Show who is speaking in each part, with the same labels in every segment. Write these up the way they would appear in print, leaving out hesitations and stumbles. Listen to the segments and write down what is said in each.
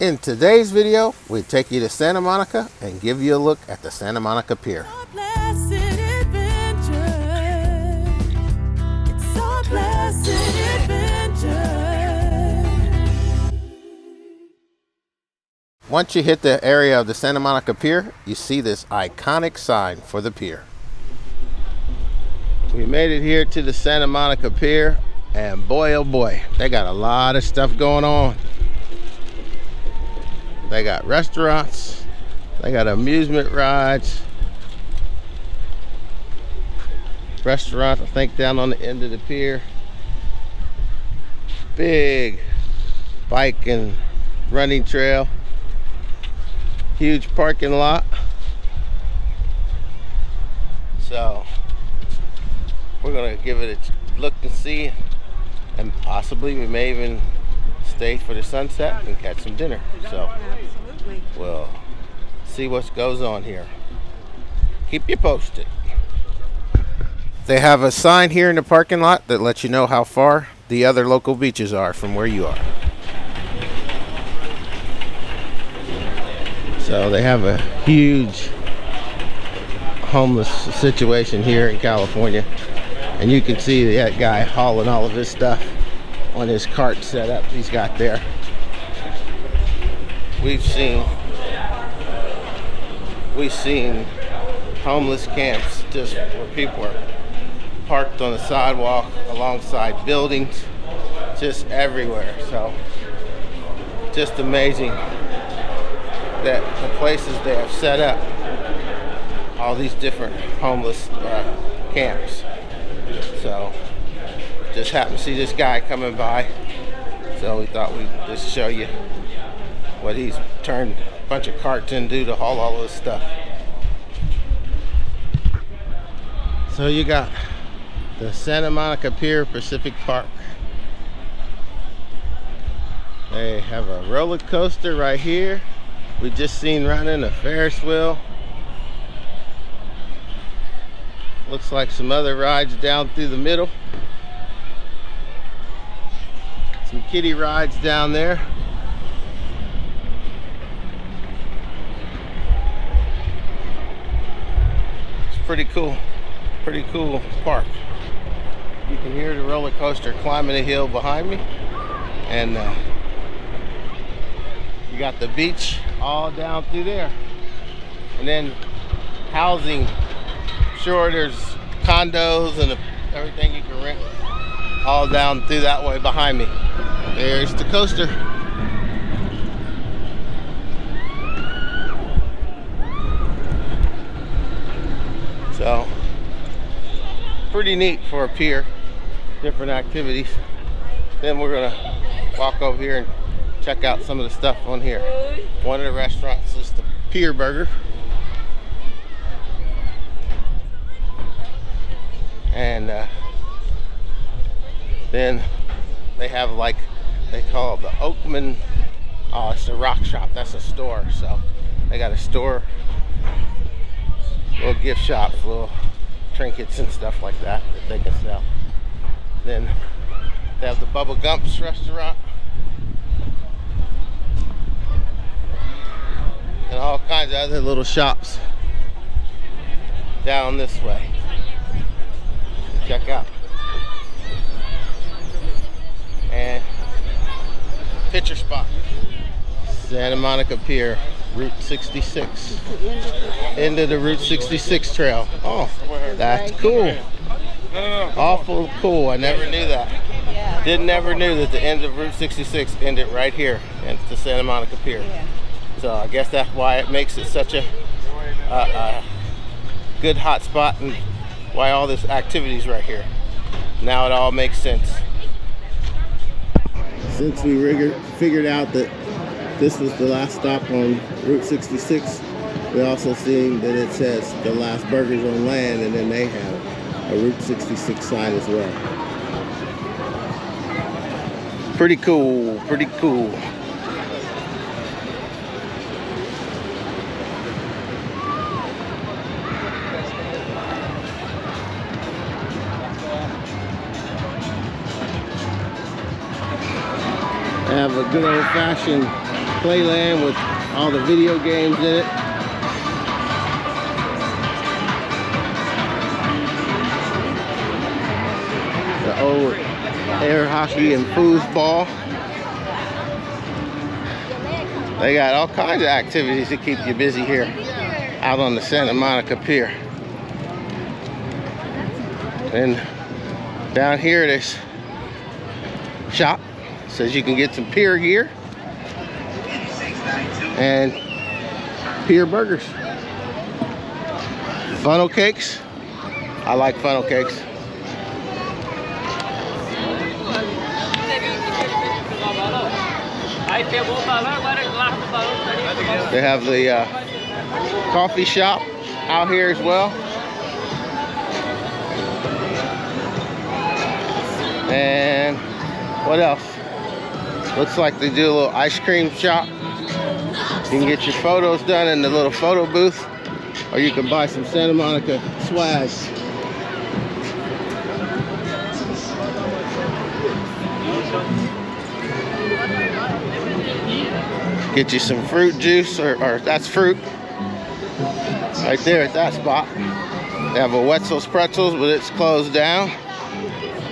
Speaker 1: In today's video, we take you to Santa Monica and give you a look at the Santa Monica Pier. Once you hit the area of the Santa Monica Pier, you see this iconic sign for the pier. We made it here to the Santa Monica Pier, and boy oh boy, they got a lot of stuff going on. They got restaurants, they got amusement rides, restaurant I think down on the end of the pier, big bike and running trail, huge parking lot. So we're gonna give it a look and see, and possibly we may even stay for the sunset and catch some dinner. So we'll see what goes on here. Keep you posted. They have a sign here in the parking lot that lets you know how far the other local beaches are from where you are. So they have a huge homeless situation here in California, and you can see that guy hauling all of his stuff on his cart set up he's got there. We've seen homeless camps just where people are parked on the sidewalk, alongside buildings, just everywhere. So just amazing that the places they have set up all these different homeless camps. So just happened to see this guy coming by, so we thought we'd just show you what he's turned a bunch of carts into to haul all this stuff. So you got the Santa Monica Pier Pacific Park. They have a roller coaster right here. We just seen running a Ferris wheel. Looks like some other rides down through the middle. Some kiddie rides down there. It's pretty cool park. You can hear the roller coaster climbing a hill behind me, and you got the beach all down through there, and then housing. Sure, there's condos and everything you can rent all down through that way behind me. There's the coaster. So pretty neat for a pier, different activities. Then we're gonna walk over here and check out some of the stuff on here. One of the restaurants is the Pier Burger. And then they have, like, they call it the Oakman. Oh, it's a rock shop. That's a store. So they got a store, little gift shops, little trinkets and stuff like that they can sell. Then they have the Bubba Gump's restaurant, and all kinds of other little shops down this way. Check out. And picture spot, Santa Monica Pier, Route 66. End of the Route 66 trail. Oh, that's cool. Awful cool. I never knew that. Never knew that the end of Route 66 ended right here at the Santa Monica Pier. So I guess that's why it makes it such a good hot spot, and why all this activities right here. Now it all makes sense. Since we figured out that this was the last stop on Route 66, we also seen that it says the last burgers on land, and then they have a Route 66 sign as well. Pretty cool, pretty cool. Have a good old-fashioned playland with all the video games in it. The old air hockey and foosball. They got all kinds of activities to keep you busy here out on the Santa Monica Pier. And down here this shop says you can get some pier gear and pier burgers. Funnel cakes. I like funnel cakes. They have the coffee shop out here as well. And what else? Looks like they do a little ice cream shop. You can get your photos done in the little photo booth, or you can buy some Santa Monica swag. Get you some fruit juice, or that's fruit right there at that spot. They have a Wetzel's Pretzels, but it's closed down.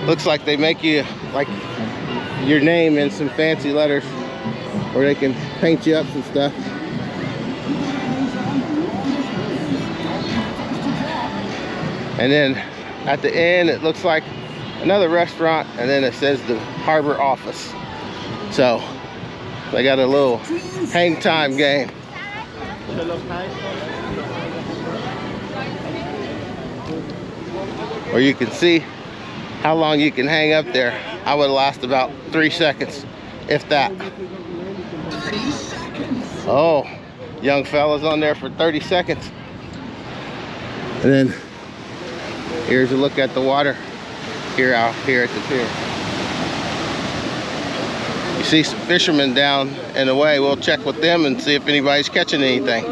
Speaker 1: Looks like they make you like your name in some fancy letters, or they can paint you up some stuff. And then at the end it looks like another restaurant, and then it says the harbor office. So they got a little hang time game. Or you can see how long you can hang up there. I would last about 3 seconds, if that. Oh, young fella's on there for 30 seconds. And then here's a look at the water here out here at the pier. You see some fishermen down in the way. We'll check with them and see if anybody's catching anything.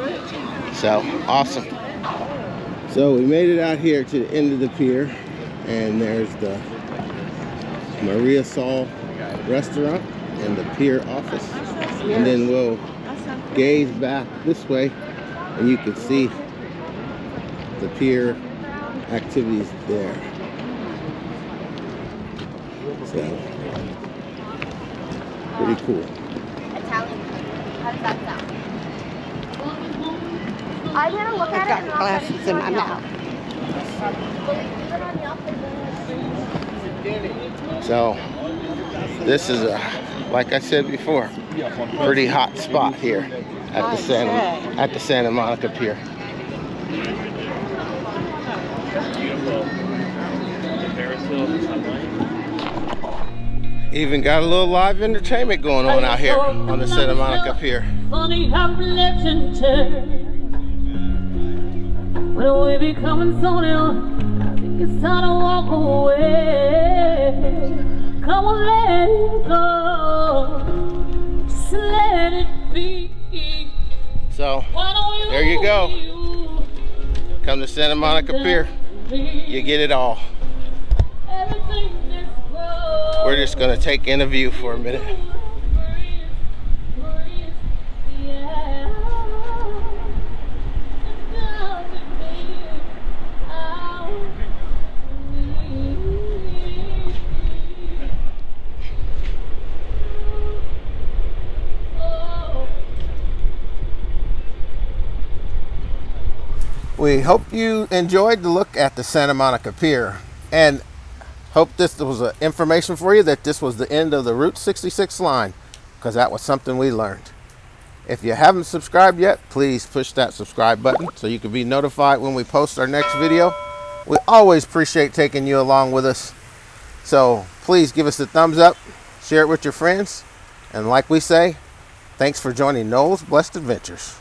Speaker 1: So, awesome. So we made it out here to the end of the pier, and there's the Maria Sol restaurant and the pier office. And then we'll gaze back this way, and you can see the pier activities there. So, pretty cool.
Speaker 2: Italian. How does that sound? I'm gonna look at it.
Speaker 3: I've got glasses in my mouth.
Speaker 1: So, this is a, like I said before, pretty hot spot here at the Santa Monica Pier. Even got a little live entertainment going on out here on the Santa Monica Pier.
Speaker 4: Funny how religion turns. When we becoming so new, I think it's time to walk away. Come on, let it go. Just let it be.
Speaker 1: So, there you go. Come to Santa Monica Pier. You get it all. We're just going to take in a view for a minute. We hope you enjoyed the look at the Santa Monica Pier, and hope this was information for you that this was the end of the Route 66 line, because that was something we learned. If you haven't subscribed yet, please push that subscribe button so you can be notified when we post our next video. We always appreciate taking you along with us, so please give us a thumbs up, share it with your friends, and like we say, thanks for joining Noel's Blessed Adventures.